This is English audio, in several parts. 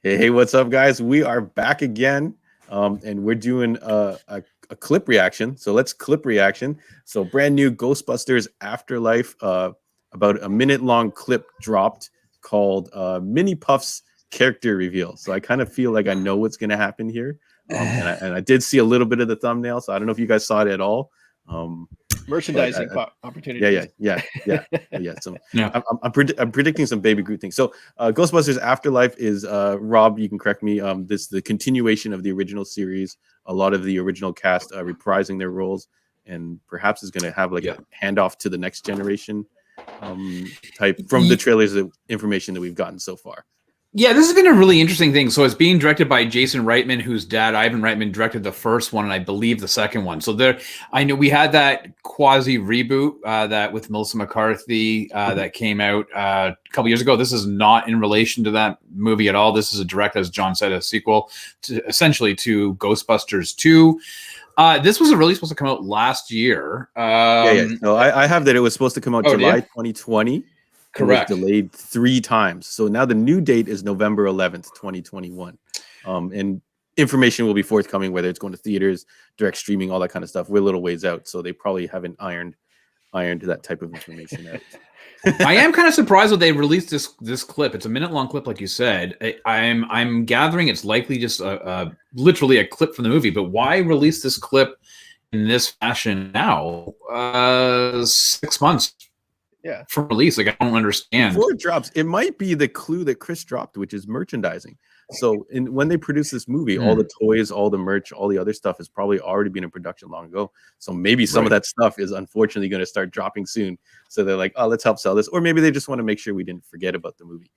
Hey, what's up, guys? We are back again, and we're doing a clip reaction. So let's clip reaction. So brand new Ghostbusters Afterlife, about a minute-long clip dropped called Mini-Pufts character reveal. So I kind of feel like I know what's going to happen here, and I did see a little bit of the thumbnail. So I don't know if you guys saw it at all. Merchandising opportunities. Yeah. So yeah. I'm predicting some Baby Groot things. So Ghostbusters Afterlife is Rob, you can correct me. This is the continuation of the original series. A lot of the original cast reprising their roles, and perhaps is going to have like a handoff to the next generation type from the trailers, the information that we've gotten so far. Yeah, this has been a really interesting thing. So it's being directed by Jason Reitman, whose dad, Ivan Reitman, directed the first one, and I believe the second one. So there, I know we had that quasi reboot that with Melissa McCarthy that came out a couple years ago. This is not in relation to that movie at all. This is a direct, as John said, a sequel to essentially to Ghostbusters 2. This was really supposed to come out last year. No, I have that it was supposed to come out July 2020. Correct. It was delayed 3 times. So now the new date is November 11th, 2021. And information will be forthcoming, whether it's going to theaters, direct streaming, all that kind of stuff. We're a little ways out, so they probably haven't ironed that type of information out. I am kind of surprised that they released this clip. It's a minute-long clip, like you said. I'm gathering it's likely just literally a clip from the movie. But why release this clip in this fashion now? 6 months. Yeah, for release. Like, I don't understand. Before it drops, it might be the clue that Chris dropped, which is merchandising. So when they produce this movie, all the toys, all the merch, all the other stuff has probably already been in production long ago. So maybe some of that stuff is unfortunately going to start dropping soon. So they're like, oh, let's help sell this. Or maybe they just want to make sure we didn't forget about the movie.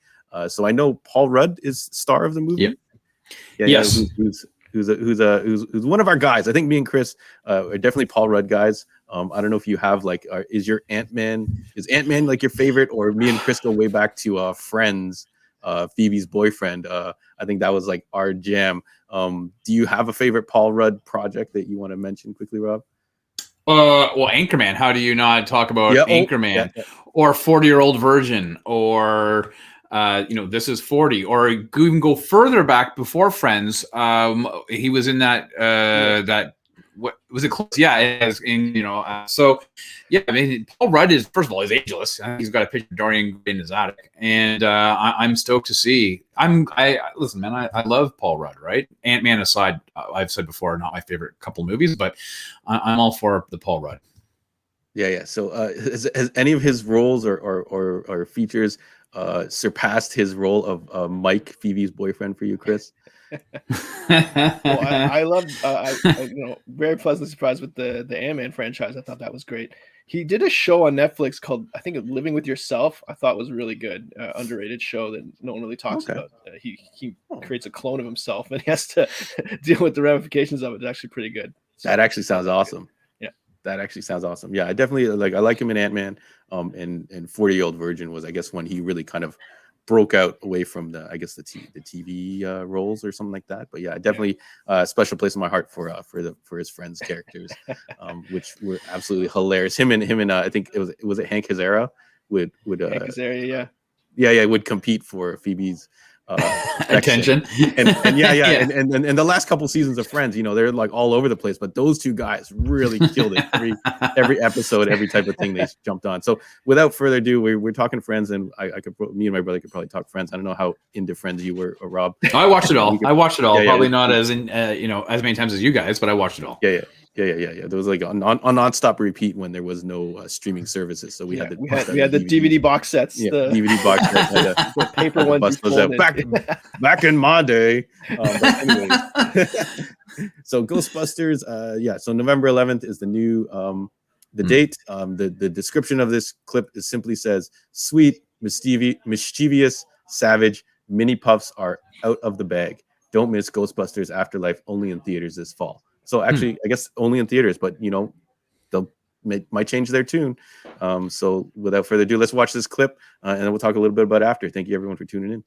So I know Paul Rudd is star of the movie. Yes. Who's one of our guys. I think me and Chris are definitely Paul Rudd guys. I don't know if you have like, is Ant-Man like your favorite, or me and Chris go way back to Friends, Phoebe's boyfriend. I think that was like our jam. Do you have a favorite Paul Rudd project that you want to mention quickly, Rob? Well, Anchorman. How do you not talk about Anchorman or 40-Year-Old Virgin, or This Is 40, or even go further back before Friends. He was in that what was it close? Yeah, so yeah, I mean, Paul Rudd is, first of all, he's ageless. He's got a picture of Dorian in his attic, and I'm stoked to see. Listen, man, I love Paul Rudd, right? Ant-Man aside, I've said before, not my favorite couple movies, but I'm all for the Paul Rudd. Yeah. So has any of his roles or features surpassed his role of Mike, Phoebe's boyfriend, for you, Chris? Well, I loved, very pleasantly surprised with the Ant-Man franchise. I thought that was great. He did a show on Netflix called, I think, Living with Yourself. I thought was really good, underrated show that no one really talks about. He creates a clone of himself, and he has to deal with the ramifications of it. It's actually pretty good. So, that actually sounds awesome. Yeah, that actually sounds awesome. Yeah, I definitely I like him in Ant-Man. And 40-Year-Old Virgin was, I guess, when he really kind of broke out away from the TV roles or something like that. But yeah, definitely a special place in my heart for his Friends characters, which were absolutely hilarious. Him and I think it was Hank Azaria would Hank Azaria, would compete for Phoebe's attention. And the last couple seasons of Friends, they're like all over the place, but those two guys really killed it. Every episode, every type of thing they jumped on. So without further ado, we're talking Friends, and me and my brother could probably talk Friends. I don't know how into Friends you were, Rob. I watched it all. Probably not as as many times as you guys, but I watched it all. Yeah. There was like a non-stop repeat when there was no streaming services. So we had the DVD box sets. The DVD box sets. The paper ones. Back in my day. So Ghostbusters. So November 11th is the new the date. The description of this clip simply says, "Sweet, mischievous, savage, Mini-Pufts are out of the bag. Don't miss Ghostbusters Afterlife, only in theaters this fall." So actually, I guess only in theaters, but they'll might change their tune. So without further ado, let's watch this clip, and then we'll talk a little bit about after. Thank you everyone for tuning in.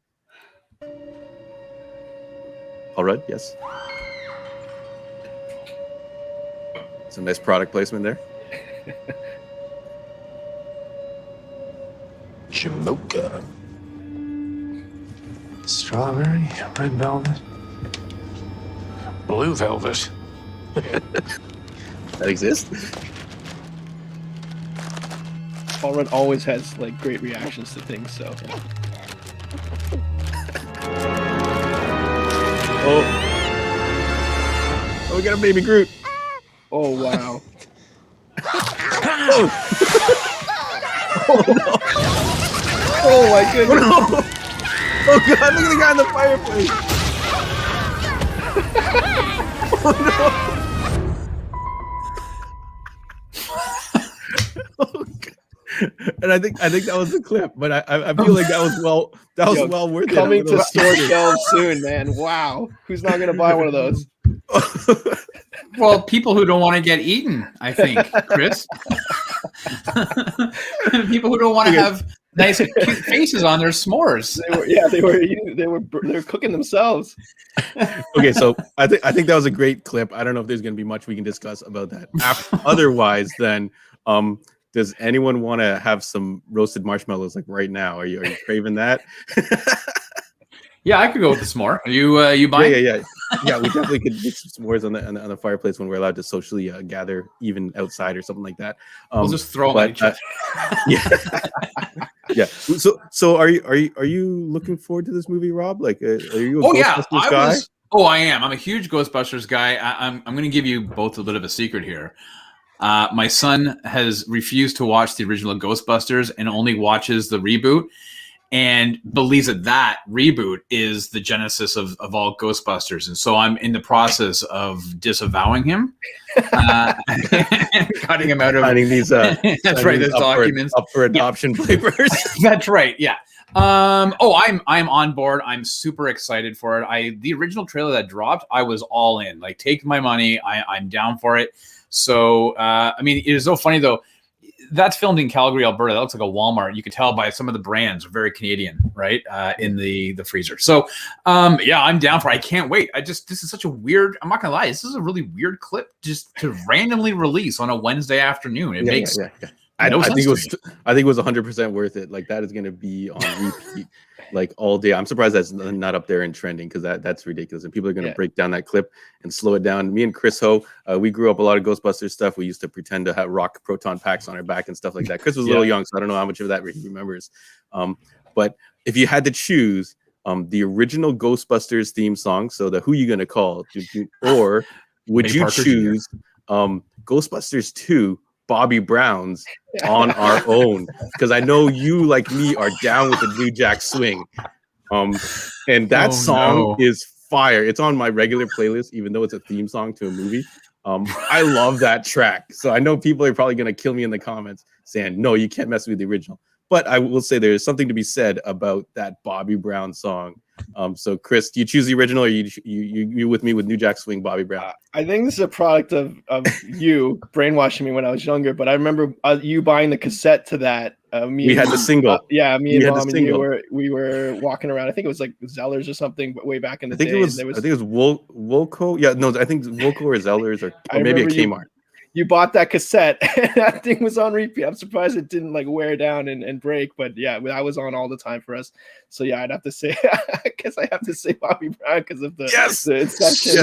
Paul Rudd, yes. Some nice product placement there. Jamocha. Strawberry, red velvet, blue velvet. That exists. Allred always has like great reactions to things. So. Oh, we got a baby Groot. Oh wow. Oh. Oh no. Oh my goodness. Oh, no. Oh god, look at the guy in the fireplace. Oh no. Oh, god. And I think that was the clip, but I feel like that was well worth it. Coming to store shelves soon, man. Wow. Who's not gonna buy one of those? Well, people who don't want to get eaten, I think, Chris. People who don't want to have nice cute faces on their s'mores. They were cooking themselves. Okay, so I think that was a great clip. I don't know if there's going to be much we can discuss about that. Otherwise, then, does anyone want to have some roasted marshmallows like right now? Are you craving that? Yeah, I could go with the s'more. Are you buying? Yeah. We definitely could get some s'mores on the fireplace when we're allowed to socially gather, even outside or something like that. We'll just throw them at each other. Yeah. So are you looking forward to this movie, Rob? Like, are you a Ghostbusters guy? I am. I'm a huge Ghostbusters guy. I'm going to give you both a bit of a secret here. My son has refused to watch the original Ghostbusters and only watches the reboot, and believes that reboot is the genesis of all Ghostbusters. And so I'm in the process of disavowing him, and cutting him out of these. That's right. Those documents up for adoption papers. That's right. Yeah. I'm on board. I'm super excited for it. The original trailer that dropped, I was all in. Like, take my money. I'm down for it. So I mean, it is so funny though. That's filmed in Calgary, Alberta. That looks like a Walmart. You could tell by some of the brands are very Canadian, right? In the freezer. So, I'm down for it. I can't wait. this is such a weird, I'm not going to lie. This is a really weird clip just to randomly release on a Wednesday afternoon. It makes no sense. I think it was 100% worth it. Like, that is going to be on repeat like all day. I'm surprised that's not up there in trending, because that's ridiculous. And people are going to break down that clip and slow it down. Me and Chris Ho, we grew up a lot of Ghostbusters stuff. We used to pretend to have rock proton packs on our back and stuff like that. Chris was a little young, so I don't know how much of that he remembers. But if you had to choose the original Ghostbusters theme song, so the Who You Gonna Call, or would you choose Ghostbusters 2, Bobby Brown's On Our Own? Because I know you, like me, are down with the New Jack Swing. And that song is fire. It's on my regular playlist, even though it's a theme song to a movie. I love that track. So I know people are probably going to kill me in the comments saying, no, you can't mess with the original. But I will say there's something to be said about that Bobby Brown song. So Chris, do you choose the original, or you with me with New Jack Swing, Bobby Brown? I think this is a product of you brainwashing me when I was younger. But I remember you buying the cassette to that. We had the single. Me and Mom and you we were walking around. I think it was like Zellers or something, but way back in the day. I think it was Wilco. Yeah, no, I think Wilco or Zellers or maybe a Kmart. You bought that cassette and that thing was on repeat. I'm surprised it didn't like wear down and break, but yeah, that was on all the time for us. So yeah, I'd have to say, I guess I have to say Bobby Brown because of the Inception.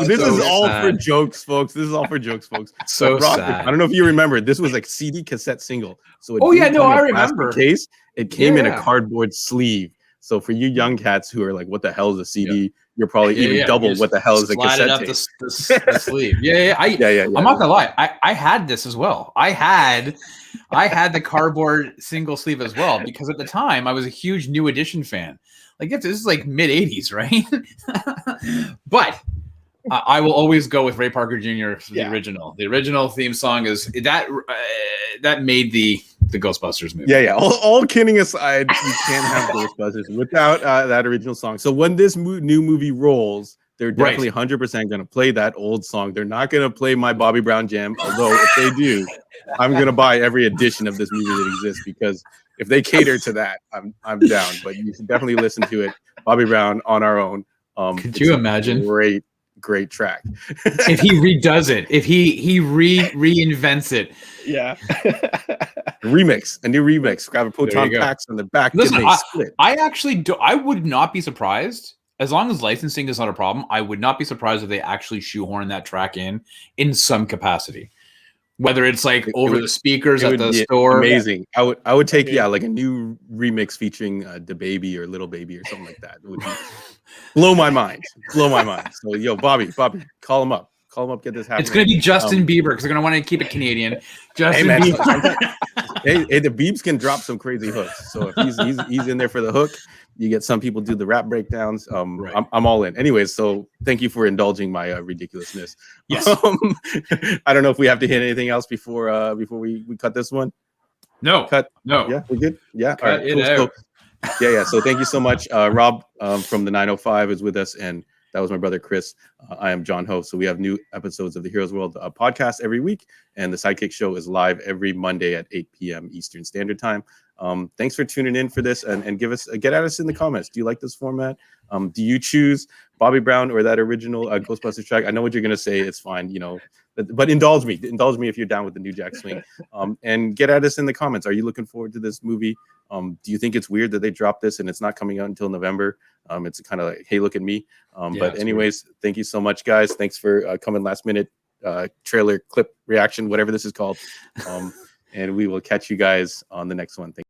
This is all for jokes, folks. This is all for jokes, folks. So Rob, sad. I don't know if you remember, this was like CD cassette single. So I remember. Case, it came in a cardboard sleeve. So for you young cats who are like, what the hell is a CD? Yeah. You're probably even double what the hell is a cassette tape. The sleeve. I'm not gonna lie. I had this as well. I had the cardboard single sleeve as well, because at the time I was a huge New Edition fan. Like, this is like mid 80s, right? But I will always go with Ray Parker Jr. for the original. The original theme song is that made the Ghostbusters movie. Yeah. All kidding aside, you can't have Ghostbusters without that original song. So when this new movie rolls, they're definitely 100% going to play that old song. They're not going to play my Bobby Brown jam. Although if they do, I'm going to buy every edition of this movie that exists, because if they cater to that, I'm down. But you should definitely listen to it. Bobby Brown, On Our Own. Could you imagine? Great great track. If he redoes it, if he reinvents it. Yeah. A new remix. Grab a proton packs on the back. Listen, I actually do. I would not be surprised, as long as licensing is not a problem. I would not be surprised if they actually shoehorn that track in some capacity. Whether it's like over the speakers at the store. Amazing. I would take like a new remix featuring the Baby or Little Baby or something like that. It would blow my mind. So yo, Bobby, call him up. Get this happening. It's gonna be Justin Bieber because they're gonna want to keep it Canadian. Justin Bieber. Hey, the Biebs can drop some crazy hooks. So if he's in there for the hook, you get some people do the rap breakdowns. Right. I'm all in. Anyways, so thank you for indulging my ridiculousness. Yes. I don't know if we have to hit anything else before we cut this one. No. No. Yeah, we're good. Yeah. Cut it out. So thank you so much. Rob from the 905 is with us, and that was my brother Chris. I am John Ho. So we have new episodes of the Heroes World podcast every week, and the Sidekick Show is live every Monday at 8 p.m. Eastern Standard Time. Thanks for tuning in for this, and get at us in the comments. Do you like this format? Do you choose Bobby Brown or that original Ghostbusters track? I know what you're gonna say. It's fine, but indulge me if you're down with the New Jack Swing. And get at us in the comments. Are you looking forward to this movie? Do you think it's weird that they dropped this and it's not coming out until November? It's kind of like, hey, look at me. But anyways, thank you so much, guys. Thanks for coming last minute trailer clip reaction, whatever this is called. And we will catch you guys on the next one. Thank you.